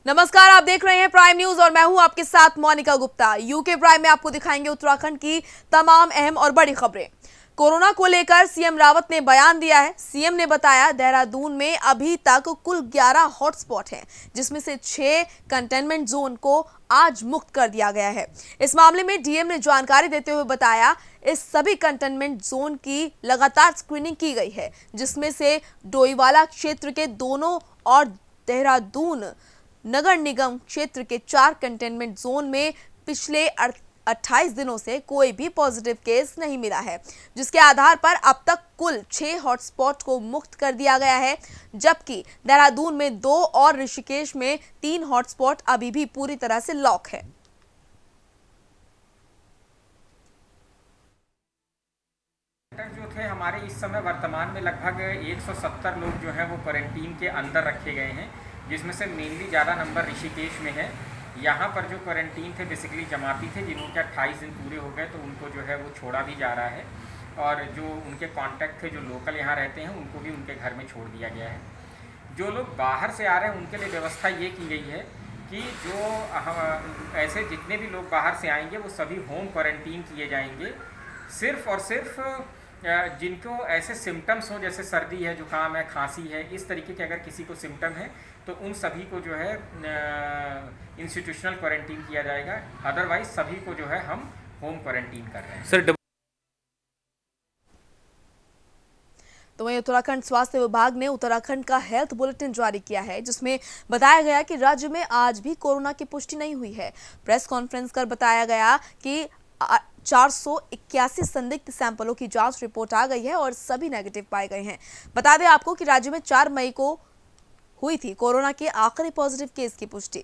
नमस्कार, आप देख रहे हैं प्राइम न्यूज और मैं हूं आपके साथ मोनिका गुप्ता। यूके प्राइम में आपको दिखाएंगे उत्तराखंड की तमाम अहम और बड़ी खबरें। कोरोना को लेकर सीएम रावत ने बयान दिया है। सीएम ने बताया देहरादून में अभी तक कुल 11 हॉटस्पॉट हैं, जिसमें से 6 कंटेनमेंट जोन को आज मुक्त कर दिया गया है। इस मामले में डीएम ने जानकारी देते हुए बताया इस सभी कंटेनमेंट जोन की लगातार स्क्रीनिंग की गई है, जिसमें से डोईवाला क्षेत्र के दोनों और देहरादून नगर निगम क्षेत्र के 4 कंटेनमेंट जोन में पिछले 28 दिनों से कोई भी पॉजिटिव केस नहीं मिला है, जिसके आधार पर अब तक कुल 6 हॉटस्पॉट को मुक्त कर दिया गया है, जबकि देहरादून में 2 और ऋषिकेश में 3 हॉटस्पॉट अभी भी पूरी तरह से लॉक है। जो थे हमारे इस समय वर्तमान में लगभग 170 लोग जो हैं वो क्वारंटीन के अंदर रखे गए हैं, जिसमें से मेनली ज़्यादा नंबर ऋषिकेश में है। यहाँ पर जो क्वारंटीन थे बेसिकली जमाती थे, जिनके 28 दिन पूरे हो गए, तो उनको जो है वो छोड़ा भी जा रहा है, और जो उनके कांटेक्ट थे जो लोकल यहाँ रहते हैं उनको भी उनके घर में छोड़ दिया गया है। जो लोग बाहर से आ रहे हैं उनके लिए व्यवस्था ये की गई है कि जो ऐसे जितने भी लोग बाहर से आएंगे वो सभी होम क्वारंटीन किए जाएंगे। सिर्फ और सिर्फ जिनको ऐसे सिम्टम्स हो, जैसे सर्दी है, जुकाम है, खांसी है, इस तरीके के अगर किसी को सिम्टम है तो उन सभी को जो है इंस्टीट्यूशनल क्वारंटीन किया जाएगा। अदरवाइज सभी को जो है हम होम क्वारंटीन कर रहे हैं। सर, तो वहीं उत्तराखंड स्वास्थ्य विभाग ने उत्तराखंड का हेल्थ बुलेटिन जारी किया है, जिसमें बताया गया कि राज्य में आज भी कोरोना की पुष्टि नहीं हुई है। प्रेस कॉन्फ्रेंस कर बताया गया कि 481 संदिग्ध सैंपलों की जांच रिपोर्ट आ गई है और सभी नेगेटिव पाए गए हैं। बता दें आपको कि राज्य में 4 मई को हुई थी कोरोना के आखिरी पॉजिटिव केस की पुष्टि,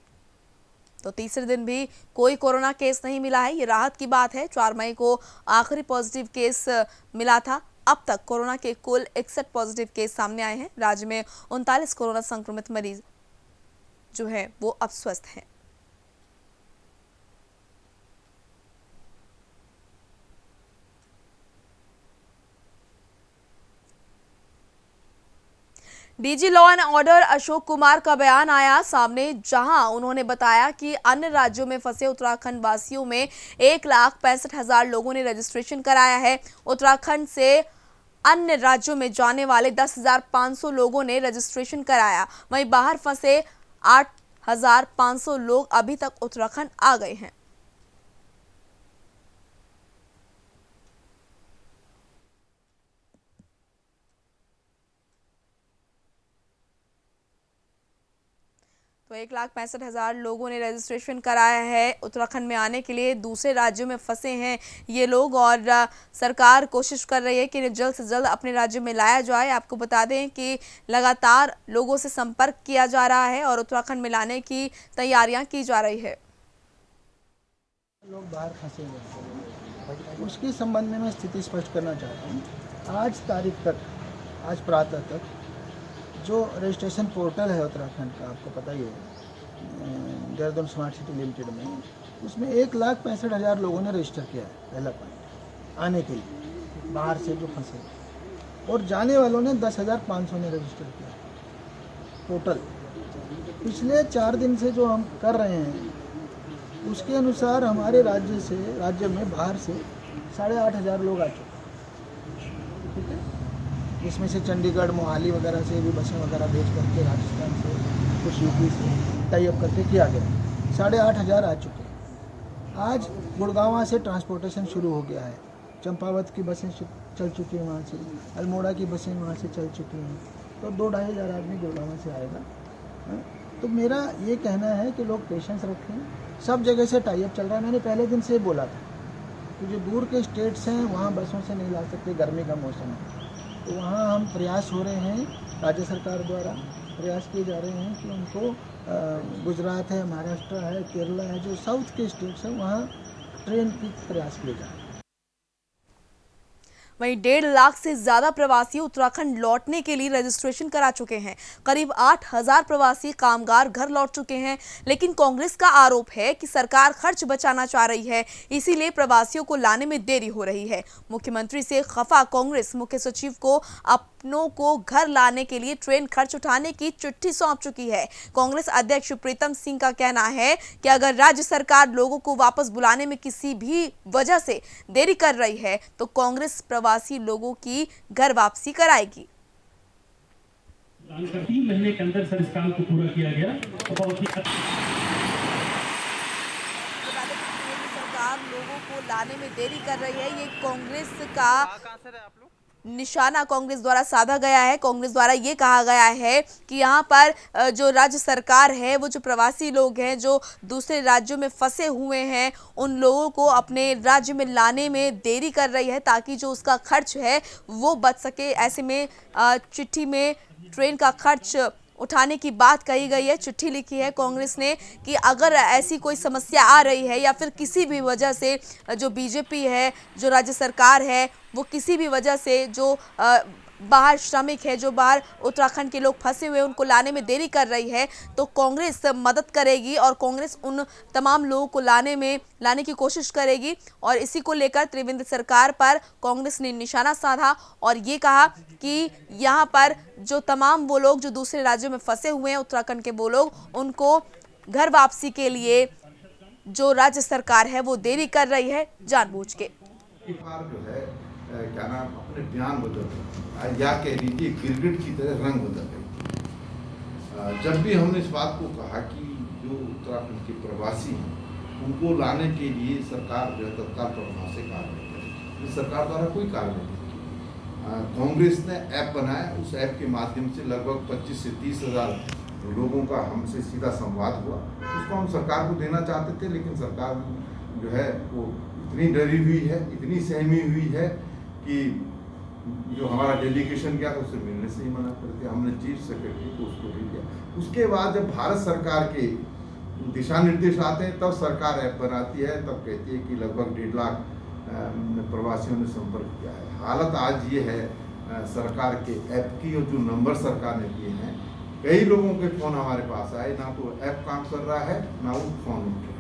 तो तीसरे दिन भी कोई कोरोना केस नहीं मिला है। ये राहत की बात है। 4 मई को आखिरी पॉजिटिव केस मिला था। अब तक कोरोना के कुल 61 पॉजिटिव केस सामने आए हैं। राज्य में 39 कोरोना संक्रमित मरीज जो है वो अब स्वस्थ हैं। DG law and order Ashok Kumar का बयान आया सामने, जहां उन्होंने बताया कि अन्य राज्यों में फंसे उत्तराखंड वासियों में 1,65,000 लोगों ने रजिस्ट्रेशन कराया है। उत्तराखंड से अन्य राज्यों में जाने वाले 10,500 लोगों ने रजिस्ट्रेशन कराया। वहीं बाहर फंसे 8,500 लोग अभी तक उत्तराखंड आ गए हैं। तो 1,65,000 लोगों ने रजिस्ट्रेशन कराया है उत्तराखंड में आने के लिए। दूसरे राज्यों में फंसे हैं ये लोग और सरकार कोशिश कर रही है कि इन्हें जल्द से जल्द अपने राज्य में लाया जाए। आपको बता दें कि लगातार लोगों से संपर्क किया जा रहा है और उत्तराखंड में लाने की तैयारियां की जा रही है। लोग बाहर फंसे हुए, उसके संबंध में मैं स्थिति स्पष्ट करना चाहता हूँ। आज तारीख तक, आज प्रातः तक जो रजिस्ट्रेशन पोर्टल है उत्तराखंड का, आपको पता ही है, देहरादून स्मार्ट सिटी लिमिटेड में, उसमें 1,65,000 लोगों ने रजिस्टर किया है। पहला पॉइंट, आने के लिए बाहर से जो फंसे, और जाने वालों ने 10,500 ने रजिस्टर किया टोटल। पिछले 4 दिन से जो हम कर रहे हैं उसके अनुसार हमारे राज्य में बाहर से 8,500 लोग आ चुके हैं, ठीक है, जिसमें से चंडीगढ़, मोहाली वगैरह से भी बसें वगैरह भेज करके, राजस्थान से, कुछ यूपी से टाई अप करके किया गया। 8,500 आ चुके हैं। आज गुड़गांव से ट्रांसपोर्टेशन शुरू हो गया है। चंपावत की बसें चल चुकी हैं वहाँ से, अल्मोड़ा की बसें वहाँ से चल चुकी हैं, तो 2-2,5 हज़ार आदमी गुड़गांव से आएगा। तो मेरा ये कहना है कि लोग पेशेंस रखें। सब जगह से टाई अप चल रहा है। मैंने पहले दिन से बोला था कि जो दूर के स्टेट्स हैं वहाँ बसों से नहीं ला सकते, गर्मी का मौसम है, तो वहाँ हम प्रयास हो रहे हैं, राज्य सरकार द्वारा प्रयास किए जा रहे हैं कि उनको गुजरात है, महाराष्ट्र है, केरला है, जो साउथ के स्टेट्स हैं वहाँ ट्रेन की प्रयास किए जा रहे हैं। वहीं 1.5 लाख से ज्यादा प्रवासी उत्तराखंड लौटने के लिए रजिस्ट्रेशन करा चुके हैं। करीब 8,000 प्रवासी कामगार घर लौट चुके हैं। लेकिन कांग्रेस का आरोप है कि सरकार खर्च बचाना चाह रही है, इसीलिए प्रवासियों को लाने में देरी हो रही है। मुख्यमंत्री से खफा कांग्रेस मुख्य सचिव को अपनों को घर लाने के लिए ट्रेन खर्च उठाने की चिट्ठी सौंप चुकी है। कांग्रेस अध्यक्ष प्रीतम सिंह का कहना है कि अगर राज्य सरकार लोगों को वापस बुलाने में किसी भी वजह से देरी कर रही है तो कांग्रेस प्रवासी लोगों की घर वापसी कराएगी। 3 महीने के अंदर सर इस काम को पूरा किया गया और बहुत ही सरकार लोगों को लाने में देरी कर रही है, ये कांग्रेस का निशाना कांग्रेस द्वारा साधा गया है। कांग्रेस द्वारा ये कहा गया है कि यहाँ पर जो राज्य सरकार है वो जो प्रवासी लोग हैं जो दूसरे राज्यों में फंसे हुए हैं उन लोगों को अपने राज्य में लाने में देरी कर रही है ताकि जो उसका खर्च है वो बच सके। ऐसे में चिट्ठी में ट्रेन का खर्च उठाने की बात कही गई है। चिट्ठी लिखी है कांग्रेस ने कि अगर ऐसी कोई समस्या आ रही है या फिर किसी भी वजह से जो बीजेपी है, जो राज्य सरकार है, वो किसी भी वजह से जो बाहर श्रमिक है, जो बाहर उत्तराखंड के लोग फंसे हुए उनको लाने में देरी कर रही है, तो कांग्रेस मदद करेगी और कांग्रेस उन तमाम लोगों को लाने की कोशिश करेगी। और इसी को लेकर त्रिवेंद्र सरकार पर कांग्रेस ने निशाना साधा और ये कहा कि यहाँ पर जो तमाम वो लोग जो दूसरे राज्यों में फंसे हुए हैं उत्तराखंड के, वो लोग उनको घर वापसी के लिए जो राज्य सरकार है वो देरी कर रही है जानबूझ के। जो है क्या नाम अपने बयान बदल या कह लीजिए गिरगिट की तरह रंग बदल रही। जब भी हमने इस बात को कहा कि जो उत्तराखंड के प्रवासी हैं उनको लाने के लिए सरकार जो है तत्काल प्रभाव से कार्रवाई करेगी। सरकार द्वारा कोई कार्रवाई नहीं की। कांग्रेस ने ऐप बनाया, उस ऐप के माध्यम से लगभग 25 से 30 हज़ार लोगों का हमसे सीधा संवाद हुआ। उसको हम सरकार को देना चाहते थे, लेकिन सरकार जो है वो इतनी डरी हुई है, इतनी सहमी हुई है कि जो हमारा डेलीगेशन गया तो उससे मिलने से ही मना कर दिया। हमने चीफ सेक्रेटरी को उसको भेज दिया। उसके बाद जब भारत सरकार के दिशा निर्देश आते हैं तब सरकार ऐप बनाती है, तब कहती है कि लगभग 1.5 लाख प्रवासियों ने संपर्क किया है। हालत आज ये है सरकार के ऐप की, और जो नंबर सरकार ने दिए हैं, कई लोगों के फ़ोन हमारे पास आए, ना तो ऐप काम कर रहा है ना वो फ़ोन उठ रहे हैं।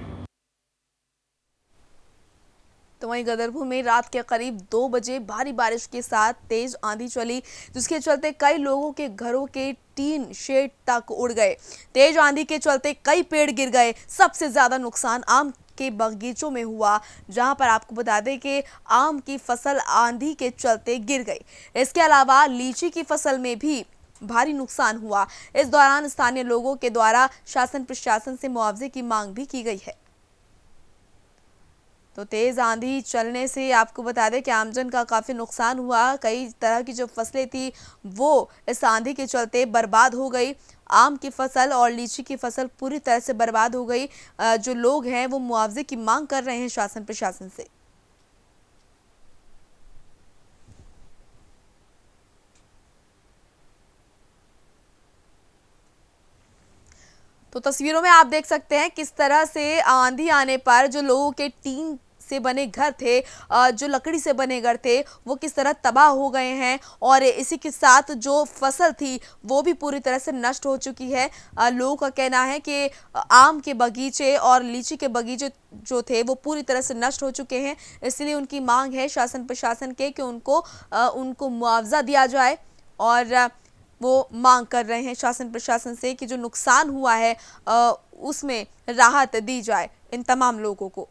तो वहीं गदरपुर में रात के करीब 2 बजे भारी बारिश के साथ तेज आंधी चली, जिसके चलते कई लोगों के घरों के टीन शेड तक उड़ गए। तेज आंधी के चलते कई पेड़ गिर गए। सबसे ज्यादा नुकसान आम के बगीचों में हुआ, जहां पर आपको बता दें कि आम की फसल आंधी के चलते गिर गई। इसके अलावा लीची की फसल में भी भारी नुकसान हुआ। इस दौरान स्थानीय लोगों के द्वारा शासन प्रशासन से मुआवजे की मांग भी की गई है। तो तेज आंधी चलने से आपको बता दें कि आमजन का काफ़ी नुकसान हुआ। कई तरह की जो फसलें थी वो इस आंधी के चलते बर्बाद हो गई। आम की फसल और लीची की फसल पूरी तरह से बर्बाद हो गई। जो लोग हैं वो मुआवजे की मांग कर रहे हैं शासन प्रशासन से। तो तस्वीरों में आप देख सकते हैं किस तरह से आंधी आने पर जो लोगों के टीन से बने घर थे, जो लकड़ी से बने घर थे, वो किस तरह तबाह हो गए हैं। और इसी के साथ जो फसल थी वो भी पूरी तरह से नष्ट हो चुकी है। लोगों का कहना है कि आम के बगीचे और लीची के बगीचे जो थे वो पूरी तरह से नष्ट हो चुके हैं। इसलिए उनकी मांग है शासन प्रशासन के कि उनको मुआवजा दिया जाए। और वो मांग कर रहे हैं शासन प्रशासन से कि जो नुकसान हुआ है उसमें राहत दी जाए इन तमाम लोगों को।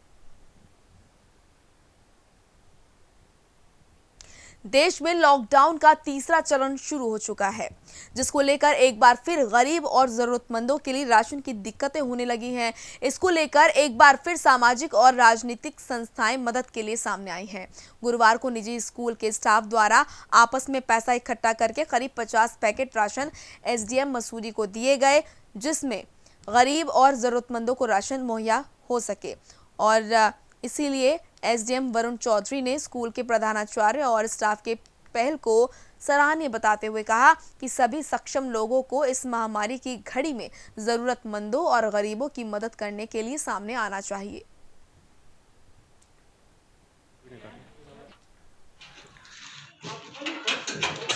देश में लॉकडाउन का तीसरा चरण शुरू हो चुका है, जिसको लेकर एक बार फिर गरीब और जरूरतमंदों के लिए राशन की दिक्कतें होने लगी हैं। इसको लेकर एक बार फिर सामाजिक और राजनीतिक संस्थाएं मदद के लिए सामने आई हैं। गुरुवार को निजी स्कूल के स्टाफ द्वारा आपस में पैसा इकट्ठा करके करीब 50 पैकेट राशन एसडीएम मसूरी को दिए गए, जिसमें गरीब और जरूरतमंदों को राशन मुहैया हो सके। और इसीलिए एसडीएम वरुण चौधरी ने स्कूल के प्रधानाचार्य और स्टाफ के पहल को सराहनीय बताते हुए कहा कि सभी सक्षम लोगों को इस महामारी की घड़ी में जरूरतमंदों और गरीबों की मदद करने के लिए सामने आना चाहिए।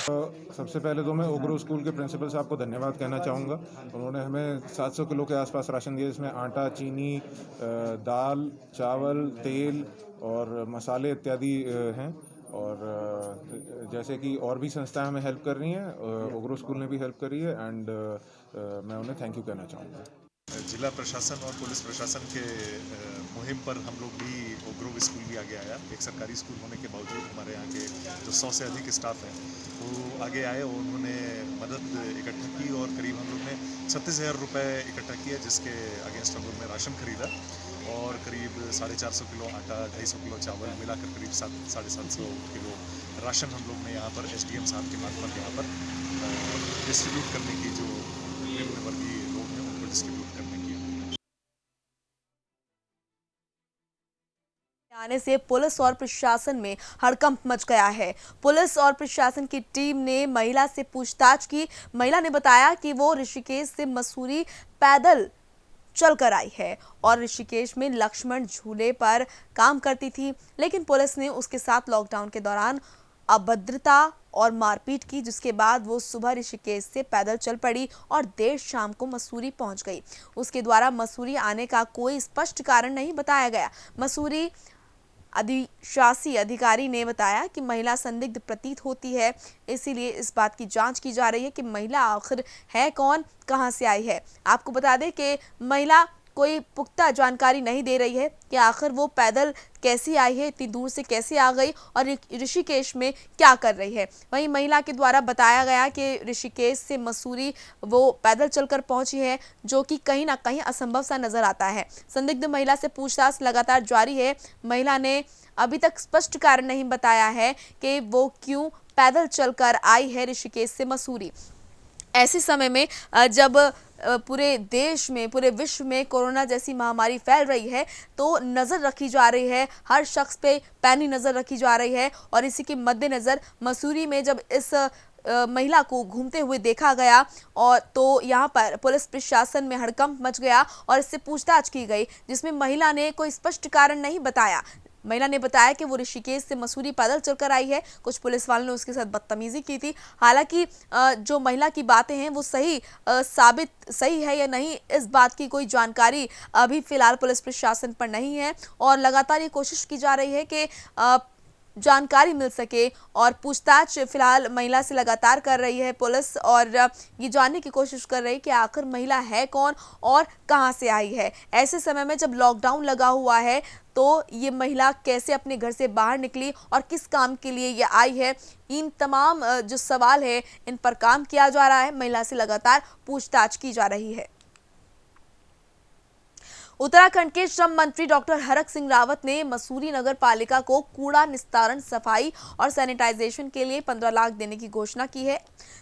सबसे पहले तो मैं ओग्रो स्कूल के प्रिंसिपल साहब को धन्यवाद कहना चाहूँगा। उन्होंने हमें 700 किलो के आसपास राशन दिया, जिसमें आटा, चीनी, दाल, चावल, तेल और मसाले इत्यादि हैं। और जैसे कि और भी संस्थाएं हमें हेल्प कर रही हैं, ओग्रो स्कूल ने भी हेल्प करी है एंड मैं उन्हें थैंक यू कहना चाहूँगा। जिला प्रशासन और पुलिस प्रशासन के मुहिम पर हम लोग भी ओग्रो स्कूल भी आगे आया। एक सरकारी स्कूल होने के बावजूद हमारे यहाँ के जो 100 से अधिक स्टाफ हैं वो आगे आए और उन्होंने मदद इकट्ठा की और करीब हम लोग ने 36,000 रुपये इकट्ठा किया, जिसके अगेंस्ट हम लोग ने राशन खरीदा और करीब 450 किलो आटा, 250 किलो चावल मिलाकर करीब 750 किलो राशन हम लोग ने यहाँ पर SDM साहब के मार्फत यहाँ पर डिस्ट्रीब्यूट करने की, जो निम्न वर्गीय लोग हैं उनको डिस्ट्रीब्यूट करने की। आने से पुलिस और प्रशासन में हड़कंप मच गया है। पुलिस और प्रशासन की टीम ने महिला से पूछताछ की। महिला ने बताया कि वो ऋषिकेश से मसूरी पैदल चलकर आई है और ऋषिकेश में लक्ष्मण झूले पर काम करती थी, लेकिन पुलिस ने उसके साथ लॉकडाउन के दौरान अभद्रता और मारपीट की, जिसके बाद वो सुबह ऋषिकेश से पैदल चल पड़ी और देर शाम को मसूरी पहुंच गई। उसके द्वारा मसूरी आने का कोई स्पष्ट कारण नहीं बताया गया। मसूरी अधिशासी अधिकारी ने बताया कि महिला संदिग्ध प्रतीत होती है, इसीलिए इस बात की जांच की जा रही है कि महिला आखिर है कौन, कहां से आई है। आपको बता दें कि महिला कोई पुख्ता जानकारी नहीं दे रही है कि आखिर वो पैदल कैसी आई है, इतनी दूर से कैसे आ गई और ऋषिकेश में क्या कर रही है। वहीं महिला के द्वारा बताया गया कि ऋषिकेश से मसूरी वो पैदल चलकर पहुंची है, जो कि कहीं ना कहीं असंभव सा नजर आता है। संदिग्ध महिला से पूछताछ लगातार जारी है। महिला ने अभी तक स्पष्ट कारण नहीं बताया है कि वो क्यों पैदल चलकर आई है ऋषिकेश से मसूरी। ऐसे समय में जब पूरे देश में, पूरे विश्व में कोरोना जैसी महामारी फैल रही है, तो नज़र रखी जा रही है, हर शख्स पे पैनी नज़र रखी जा रही है। और इसी के मद्देनज़र मसूरी में जब इस महिला को घूमते हुए देखा गया और तो यहाँ पर पुलिस प्रशासन में हड़कंप मच गया और इससे पूछताछ की गई, जिसमें महिला ने कोई स्पष्ट कारण नहीं बताया। महिला ने बताया कि वो ऋषिकेश से मसूरी पैदल चलकर आई है। कुछ पुलिस वालों ने उसके साथ बदतमीजी की थी। हालांकि जो महिला की बातें हैं वो सही है या नहीं, इस बात की कोई जानकारी अभी फिलहाल पुलिस प्रशासन पर नहीं है और लगातार ये कोशिश की जा रही है कि जानकारी मिल सके और पूछताछ फिलहाल महिला से लगातार कर रही है पुलिस और ये जानने की कोशिश कर रही है कि आखिर महिला है कौन और कहां से आई है। ऐसे समय में जब लॉकडाउन लगा हुआ है तो ये महिला कैसे अपने घर से बाहर निकली और किस काम के लिए ये आई है, इन तमाम जो सवाल है इन पर काम किया जा रहा है। महिला से लगातार पूछताछ की जा रही है। उत्तराखंड के श्रम मंत्री डॉक्टर हरक सिंह रावत ने मसूरी नगर पालिका को कूड़ा निस्तारण, सफाई और सैनिटाइजेशन के लिए 15 लाख देने की घोषणा की है,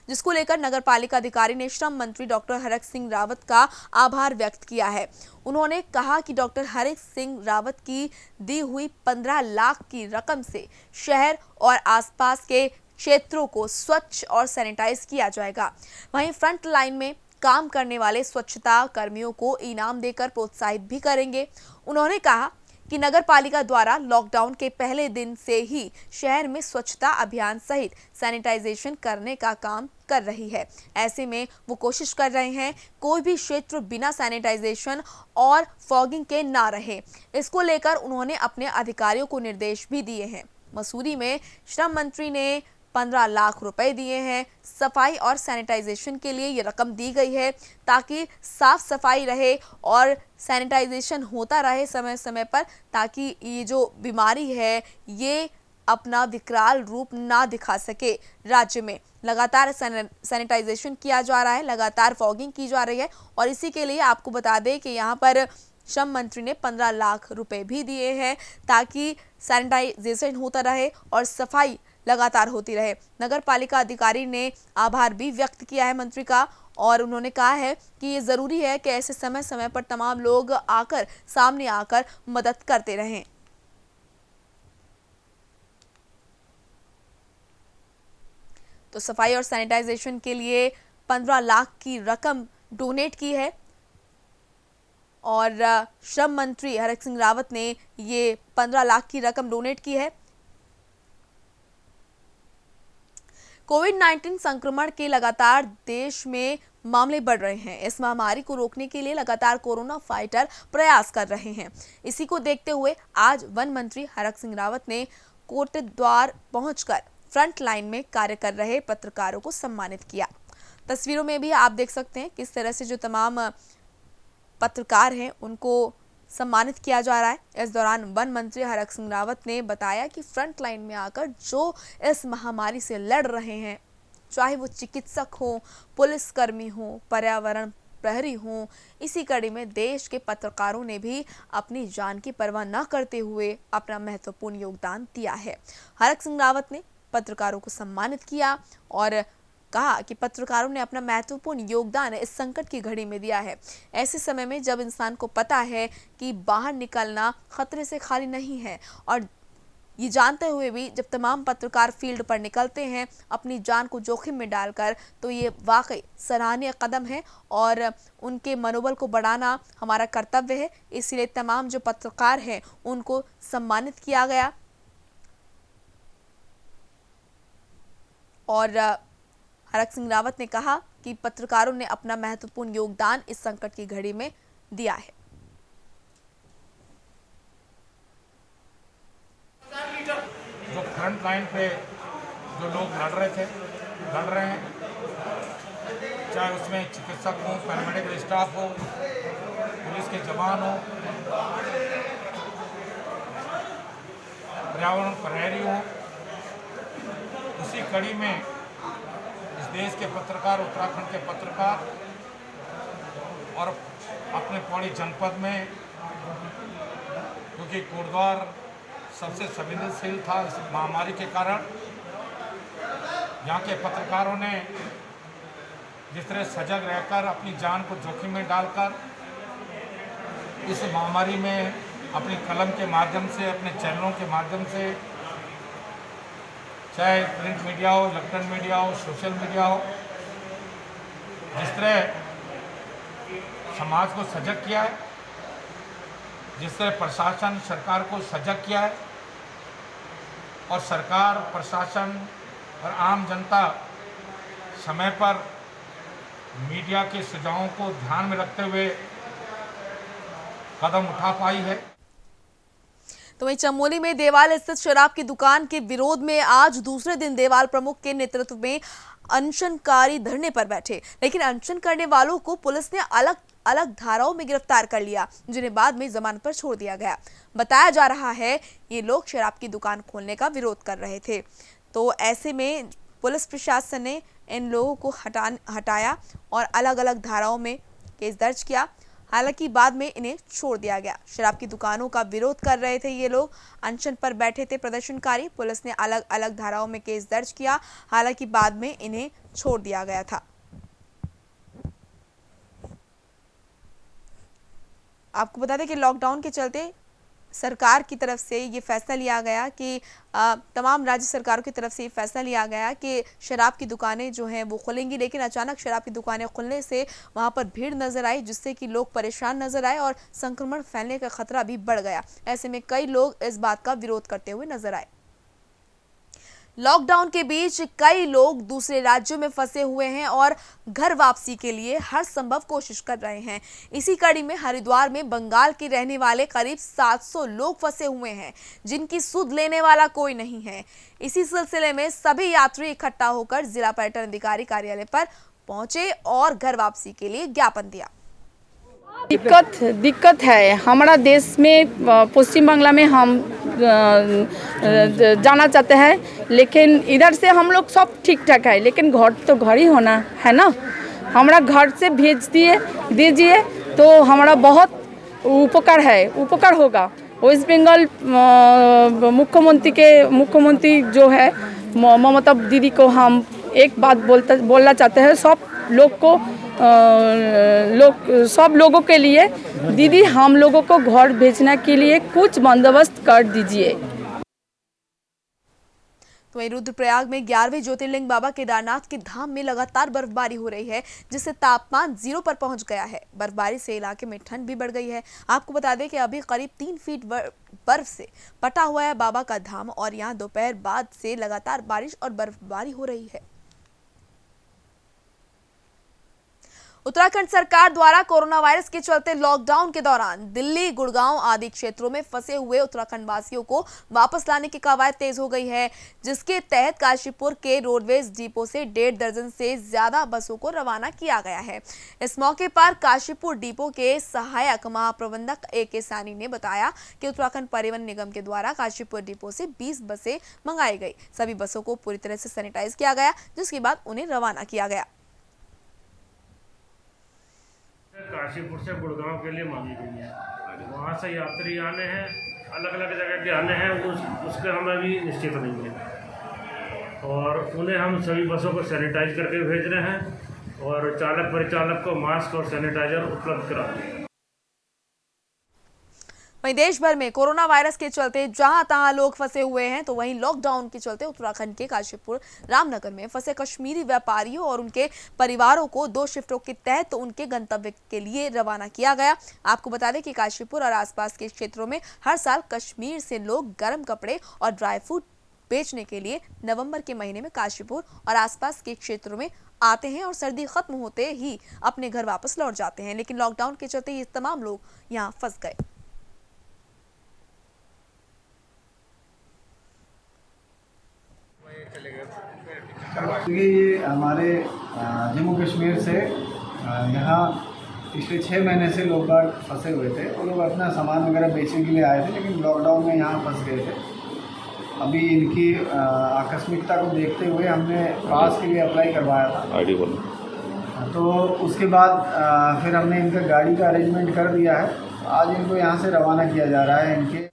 जिसको लेकर नगर पालिका अधिकारी ने श्रम मंत्री डॉक्टर हरक सिंह रावत का आभार व्यक्त किया है। उन्होंने कहा कि डॉक्टर हरक सिंह रावत की दी हुई 15 लाख की रकम से शहर और आसपास के क्षेत्रों को स्वच्छ और सैनिटाइज किया जाएगा। वहीं फ्रंट लाइन में काम करने वाले स्वच्छता कर्मियों को इनाम देकर प्रोत्साहित भी करेंगे। उन्होंने कहा कि नगर पालिका द्वारा लॉकडाउन के पहले दिन से ही शहर में स्वच्छता अभियान सहित सैनिटाइजेशन करने का काम कर रही है। ऐसे में वो कोशिश कर रहे हैं कोई भी क्षेत्र बिना सैनिटाइजेशन और फॉगिंग के ना रहे। इसको लेकर उन्होंने अपने अधिकारियों को निर्देश भी दिए हैं। मसूरी में श्रम मंत्री ने 15 लाख रुपए दिए हैं। सफाई और सैनिटाइजेशन के लिए ये रकम दी गई है ताकि साफ सफाई रहे और सैनिटाइजेशन होता रहे समय समय पर, ताकि ये जो बीमारी है ये अपना विकराल रूप ना दिखा सके। राज्य में लगातार सैनिटाइजेशन किया जा रहा है, लगातार फॉगिंग की जा रही है और इसी के लिए आपको बता दें कि यहाँ पर श्रम मंत्री ने 15 लाख रुपए भी दिए हैं ताकि सैनिटाइजेशन होता रहे और सफाई लगातार होती रहे। नगर पालिका अधिकारी ने आभार भी व्यक्त किया है मंत्री का और उन्होंने कहा है कि ये जरूरी है कि ऐसे समय समय पर तमाम लोग सामने आकर मदद करते रहें। तो सफाई और सैनिटाइजेशन के लिए 15 लाख की रकम डोनेट की है और श्रम मंत्री हरक सिंह रावत ने ये 15 लाख की रकम डोनेट की है। कोविड-19 संक्रमण के लगातार देश में मामले बढ़ रहे हैं। इस महामारी को रोकने के लिए लगातार कोरोना फाइटर प्रयास कर रहे हैं। इसी को देखते हुए आज वन मंत्री हरक सिंह रावत ने कोटद्वार पहुंचकर फ्रंट लाइन में कार्य कर रहे पत्रकारों को सम्मानित किया। तस्वीरों में भी आप देख सकते हैं किस तरह से जो तमाम पत्रकार हैं उनको सम्मानित किया जा रहा है। इस दौरान वन मंत्री हरक सिंह रावत ने बताया कि फ्रंट लाइन में आकर जो इस महामारी से लड़ रहे हैं, चाहे वो चिकित्सक हो, पुलिसकर्मी हो, पर्यावरण प्रहरी हो, इसी कड़ी में देश के पत्रकारों ने भी अपनी जान की परवाह न करते हुए अपना महत्वपूर्ण योगदान दिया है। हरक सिंह रावत ने पत्रकारों को सम्मानित किया और कहा कि पत्रकारों ने अपना महत्वपूर्ण योगदान इस संकट की घड़ी में दिया है। ऐसे समय में जब इंसान को पता है कि बाहर निकलना खतरे से खाली नहीं है और ये जानते हुए भी जब तमाम पत्रकार फील्ड पर निकलते हैं अपनी जान को जोखिम में डालकर, तो ये वाकई सराहनीय कदम है और उनके मनोबल को बढ़ाना हमारा कर्तव्य है। इसलिए तमाम जो पत्रकार हैं उनको सम्मानित किया गया और हरक सिंह रावत ने कहा कि पत्रकारों ने अपना महत्वपूर्ण योगदान इस संकट की घड़ी में दिया है। जो फ्रंट लाइन पे जो लोग लड़ रहे हैं, चाहे उसमें चिकित्सक हो, पैरामेडिकल स्टाफ हो, पुलिस के जवान हो, पर्यावरण प्रहरी हो, उसी कड़ी में इस देश के पत्रकार, उत्तराखंड के पत्रकार और अपने पौड़ी जनपद में, क्योंकि कोटद्वार सबसे संवेदनशील था इस महामारी के कारण, यहाँ के पत्रकारों ने जिस तरह सजग रहकर अपनी जान को जोखिम में डालकर इस महामारी में अपनी कलम के माध्यम से, अपने चैनलों के माध्यम से, चाहे प्रिंट मीडिया हो, इलेक्ट्रॉनिक मीडिया हो, सोशल मीडिया हो, जिस तरह समाज को सजग किया है, जिस तरह प्रशासन सरकार को सजग किया है और सरकार, प्रशासन और आम जनता समय पर मीडिया के सुझावों को ध्यान में रखते हुए कदम उठा पाई है। तो वहीं चमोली में देवाल स्थित शराब की दुकान के विरोध में आज दूसरे दिन देवाल प्रमुख के नेतृत्व में अनशनकारी धरने पर बैठे, लेकिन अनशन करने वालों को पुलिस ने अलग अलग धाराओं में गिरफ्तार कर लिया, जिन्हें बाद में जमानत पर छोड़ दिया गया। बताया जा रहा है ये लोग शराब की दुकान खोलने का विरोध कर रहे थे। तो ऐसे में पुलिस प्रशासन ने इन लोगों को हटाया और अलग अलग धाराओं में केस दर्ज किया। हालांकि बाद में इन्हें छोड़ दिया गया। शराब की दुकानों का विरोध कर रहे थे ये लोग, अनशन पर बैठे थे प्रदर्शनकारी। पुलिस ने अलग अलग धाराओं में केस दर्ज किया, हालांकि बाद में इन्हें छोड़ दिया गया था। आपको बता दें कि लॉकडाउन के चलते सरकार की तरफ से ये फैसला लिया गया कि तमाम राज्य सरकारों की तरफ से ये फैसला लिया गया कि शराब की दुकानें जो हैं वो खुलेंगी, लेकिन अचानक शराब की दुकानें खुलने से वहां पर भीड़ नजर आई, जिससे कि लोग परेशान नजर आए और संक्रमण फैलने का खतरा भी बढ़ गया। ऐसे में कई लोग इस बात का विरोध करते हुए नजर आए। लॉकडाउन के बीच कई लोग दूसरे राज्यों में फंसे हुए हैं और घर वापसी के लिए हर संभव कोशिश कर रहे हैं। इसी कड़ी में हरिद्वार में बंगाल के रहने वाले करीब 700 लोग फंसे हुए हैं, जिनकी सुध लेने वाला कोई नहीं है। इसी सिलसिले में सभी यात्री इकट्ठा होकर जिला पर्यटन अधिकारी कार्यालय पर पहुंचे और घर वापसी के लिए ज्ञापन दिया। दिक्कत है हमारा देश में, पश्चिम बांग्ला में हम जाना चाहते हैं, लेकिन इधर से हम लोग सब ठीक ठाक है, लेकिन घर तो घर ही होना है ना। हमारा घर से भेज दीजिए तो हमारा बहुत उपकार होगा। वेस्ट बंगाल मुख्यमंत्री जो है ममता दीदी को हम एक बात बोलना चाहते हैं, सब लोगों के लिए, दीदी हम लोगों को घर भेजने के लिए कुछ बंदोबस्त कर दीजिए। तो वहीं रुद्रप्रयाग में 11वें ज्योतिर्लिंग बाबा केदारनाथ के धाम में लगातार बर्फबारी हो रही है, जिससे तापमान 0 पर पहुंच गया है। बर्फबारी से इलाके में ठंड भी बढ़ गई है। आपको बता दें कि अभी करीब 3 फीट बर्फ से पटा हुआ है बाबा का धाम और यहाँ दोपहर बाद से लगातार बारिश और बर्फबारी हो रही है। उत्तराखंड सरकार द्वारा कोरोना वायरस के चलते लॉकडाउन के दौरान दिल्ली, गुड़गांव आदि क्षेत्रों में फंसे हुए उत्तराखंड वासियों को वापस लाने की कवायद तेज हो गई है, जिसके तहत काशीपुर के रोडवेज डिपो से 1.5 दर्जन से ज्यादा बसों को रवाना किया गया है। इस मौके पर काशीपुर डिपो के सहायक महाप्रबंधक A.K. सैनी ने बताया कि उत्तराखंड परिवहन निगम के द्वारा काशीपुर डिपो से 20 बसें मंगाई गई। सभी बसों को पूरी तरह से सैनिटाइज किया गया, जिसके बाद उन्हें रवाना किया गया। काशीपुर से गुड़गांव के लिए मांगी गई है। वहाँ से यात्री आने हैं, अलग अलग जगह के आने हैं, उसके हमें अभी निश्चित नहीं है और उन्हें हम सभी बसों को सैनिटाइज करके भेज रहे हैं और चालक परिचालक को मास्क और सैनिटाइजर उपलब्ध करा रहे हैं। वहीं देश भर में कोरोना वायरस के चलते जहां तहां लोग फंसे हुए हैं, तो वहीं लॉकडाउन के चलते उत्तराखंड के काशीपुर रामनगर में फंसे कश्मीरी व्यापारियों और उनके परिवारों को 2 शिफ्टों के तहत उनके गंतव्य के लिए रवाना किया गया। आपको बता दें कि काशीपुर और आसपास के क्षेत्रों में हर साल कश्मीर से लोग गर्म कपड़े और ड्राई फ्रूट बेचने के लिए नवंबर के महीने में काशीपुर और आसपास के क्षेत्रों में आते हैं और सर्दी खत्म होते ही अपने घर वापस लौट जाते हैं, लेकिन लॉकडाउन के चलते ये तमाम लोग यहाँ फंस गए। क्योंकि ये हमारे जम्मू कश्मीर से यहाँ पिछले 6 महीने से लोग बाग फंसे हुए थे और लोग अपना सामान वगैरह बेचने के लिए आए थे, लेकिन लॉकडाउन में यहाँ फंस गए थे। अभी इनकी आकस्मिकता को देखते हुए हमने पास के लिए अप्लाई करवाया था, तो उसके बाद फिर हमने इनका गाड़ी का अरेंजमेंट कर दिया है। आज इनको यहाँ से रवाना किया जा रहा है। इनके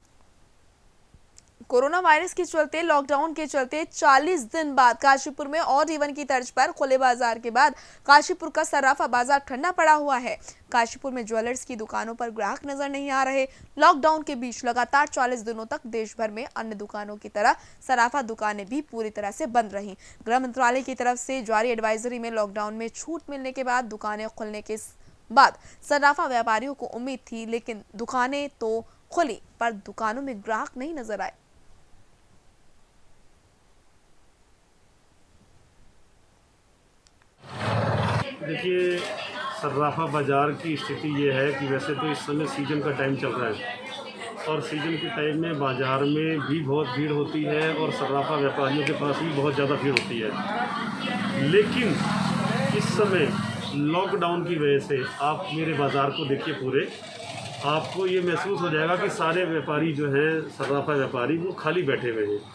कोरोना वायरस के चलते लॉकडाउन के चलते 40 दिन बाद काशीपुर में और जीवन की तर्ज पर खुले बाजार के बाद काशीपुर का सराफा बाजार ठंडा पड़ा हुआ है। काशीपुर में ज्वेलर्स की दुकानों पर ग्राहक नजर नहीं आ रहे। लॉकडाउन के बीच लगातार 40 दिनों तक देश भर में अन्य दुकानों की तरह सराफा दुकानें भी पूरी तरह से बंद रहीं। गृह मंत्रालय की तरफ से जारी एडवाइजरी में लॉकडाउन में छूट मिलने के बाद दुकानें खुलने के बाद सराफा व्यापारियों को उम्मीद थी, लेकिन दुकानें तो खुली पर दुकानों में ग्राहक नहीं नजर आए। देखिए, सर्राफा बाज़ार की स्थिति ये है कि वैसे तो इस समय सीज़न का टाइम चल रहा है और सीज़न के टाइम में बाज़ार में भी बहुत भीड़ होती है और सर्राफा व्यापारियों के पास भी बहुत ज़्यादा भीड़ होती है। लेकिन इस समय लॉकडाउन की वजह से आप मेरे बाज़ार को देखिए, पूरे आपको ये महसूस हो जाएगा कि सारे व्यापारी जो हैं, सर्राफा व्यापारी, वो खाली बैठे हुए हैं।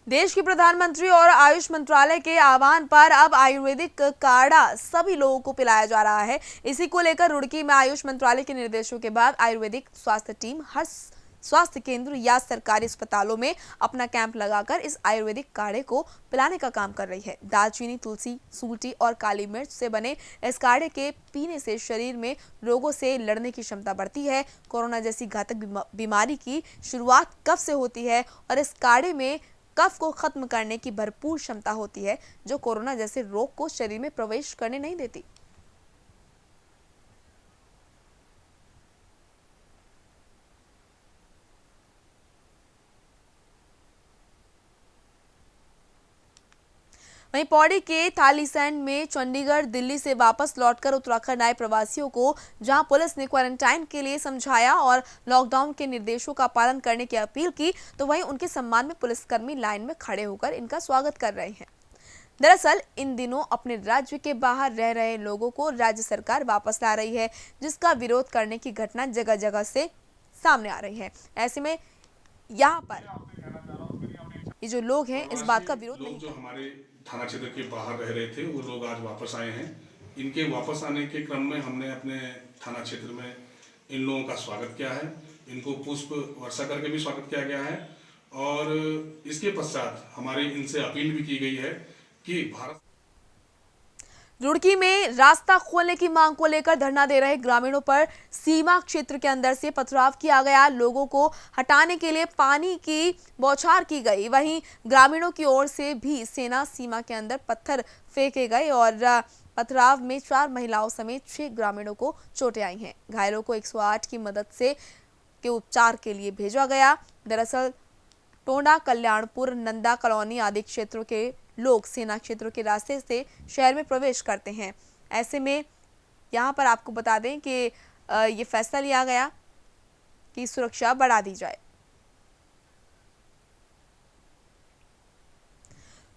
देश के प्रधानमंत्री और आयुष मंत्रालय के आह्वान पर अब आयुर्वेदिक काढ़ा सभी लोगों को पिलाया जा रहा है। इसी को लेकर रुड़की में आयुष मंत्रालय के निर्देशों के बाद आयुर्वेदिक स्वास्थ्य टीम हर स्वास्थ्य केंद्र या सरकारी अस्पतालों में अपना कैंप लगाकर इस आयुर्वेदिक काढ़े को पिलाने का काम कर रही है। दालचीनी, तुलसी, सूंठी और काली मिर्च से बने इस काढ़े के पीने से शरीर में रोगों से लड़ने की क्षमता बढ़ती है। कोरोना जैसी घातक बीमारी की शुरुआत कफ से होती है और इस काढ़े में कफ को खत्म करने की भरपूर क्षमता होती है, जो कोरोना जैसे रोग को शरीर में प्रवेश करने नहीं देती। वहीं पौड़ी के थालीसैंड में चंडीगढ़, दिल्ली से वापस लौटकर उत्तराखंड आए प्रवासियों को जहां पुलिस ने क्वारंटाइन के लिए समझाया और लॉकडाउन के निर्देशों का पालन करने की अपील की, तो वहीं उनके सम्मान में पुलिसकर्मी लाइन में खड़े होकर इनका स्वागत कर रहे हैं। दरअसल इन दिनों अपने राज्य के बाहर रह रहे लोगों को राज्य सरकार वापस ला रही है, जिसका विरोध करने की घटना जगह जगह से सामने आ रही है। ऐसे में यहाँ पर ये जो लोग हैं, इस बात का विरोध नहीं जो हमारे थाना क्षेत्र के बाहर रह रहे थे, वो लोग आज वापस आए हैं। इनके वापस आने के क्रम में हमने अपने थाना क्षेत्र में इन लोगों का स्वागत किया है। इनको पुष्प वर्षा करके भी स्वागत किया गया है और इसके पश्चात हमारी इनसे अपील भी की गई है कि भारत रुड़की में रास्ता खोलने की मांग को लेकर धरना दे रहे ग्रामीणों पर सीमा क्षेत्र के अंदर से पथराव किया गया। लोगों को हटाने के लिए पानी की बौछार की गई। वहीं ग्रामीणों की ओर से भी सेना सीमा के अंदर पत्थर फेंके गए और पथराव में 4 महिलाओं समेत 6 ग्रामीणों को चोटें आई हैं। घायलों को 108 की मदद से के उपचार के लिए भेजा गया। दरअसल टोंडा, कल्याणपुर, नंदा कॉलोनी आदि क्षेत्रों के लोग सेना क्षेत्रों के रास्ते से शहर में प्रवेश करते हैं। ऐसे में यहाँ पर आपको बता दें कि ये फैसला लिया गया कि सुरक्षा बढ़ा दी जाए।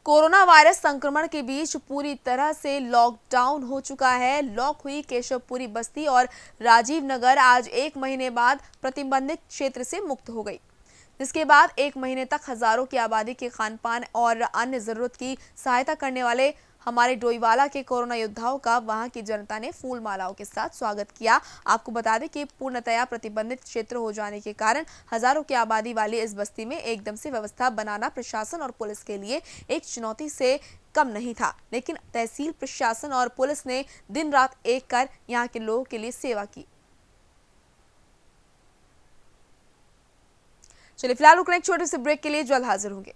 कोरोना वायरस संक्रमण के बीच पूरी तरह से लॉकडाउन हो चुका है। लॉक हुई केशवपुरी बस्ती और राजीव नगर आज 1 महीने बाद प्रतिबंधित क्षेत्र से मुक्त हो गई, जिसके बाद 1 महीने तक हजारों की आबादी के खान पान और अन्य जरूरत की सहायता करने वाले हमारे डोईवाला के कोरोना योद्धाओं का वहां की जनता ने फूल मालाओं के साथ स्वागत किया। आपको बता दें कि पूर्णतया प्रतिबंधित क्षेत्र हो जाने के कारण हजारों की आबादी वाली इस बस्ती में एकदम से व्यवस्था बनाना प्रशासन और पुलिस के लिए एक चुनौती से कम नहीं था, लेकिन तहसील प्रशासन और पुलिस ने दिन रात एक कर यहाँ के लोगों के लिए सेवा की। चलिए फिलहाल रुकने एक छोटे से ब्रेक के लिए जल्द हाजिर होंगे।